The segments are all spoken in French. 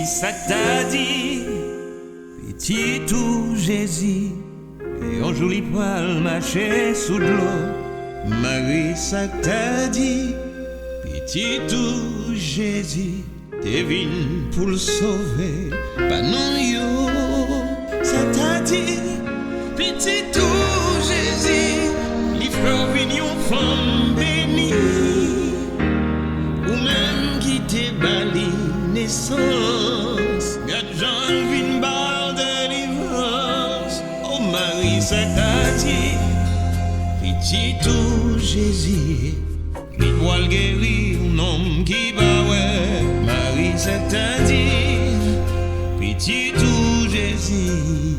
ça t'a dit, petit tout Jésus, et un joli poil marché sous de l'eau. Marie, ça t'a dit, petit tout Jésus, t'es venu pour le sauver, pas non yo. Ça t'a dit, petit tout Jésus, livre vignon femme bénie, ou même qui t'est bali naissance, garde Jean vin bar de délivrance. Oh Marie, ça t'a dit, petit tout Jésus, il doit guérir un homme qui bat ouais. Marie, ça t'a dit, petit tout Jésus,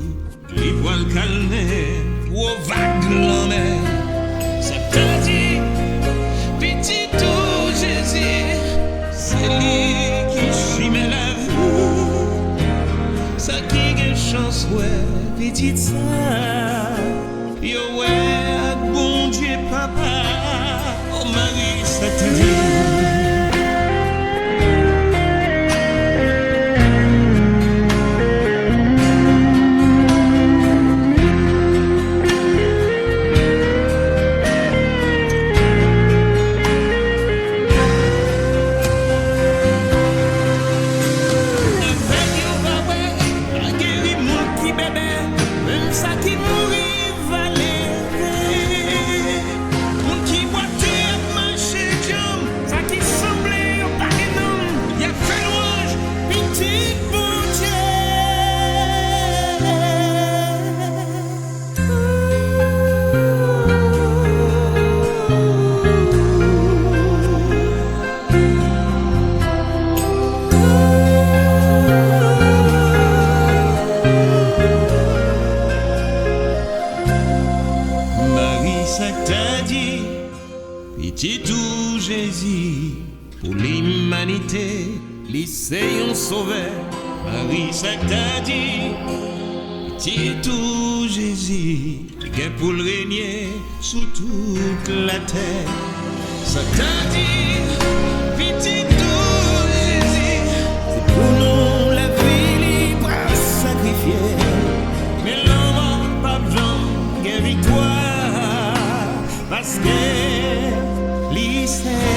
il doit le calmer, ou vague la mer. Ça t'a dit, petit tout Jésus, c'est lui qui chimait la vie. Ça qui a chance ouais, petit ça, yo ouais, bon Dieu papa. Oh Marie, ça t'a dit. Ça t'a dit, petit tout Jésus, pour l'humanité, l'essayons sauveur. Marie, ça t'a dit, petit tout Jésus, qui est pour le régner sous toute la terre. Ça t'a dit, petit tout Jésus, c'est pour nous la vie libre à sacrifier. Mais l'homme pas besoin de victoire. Parce que l'Israël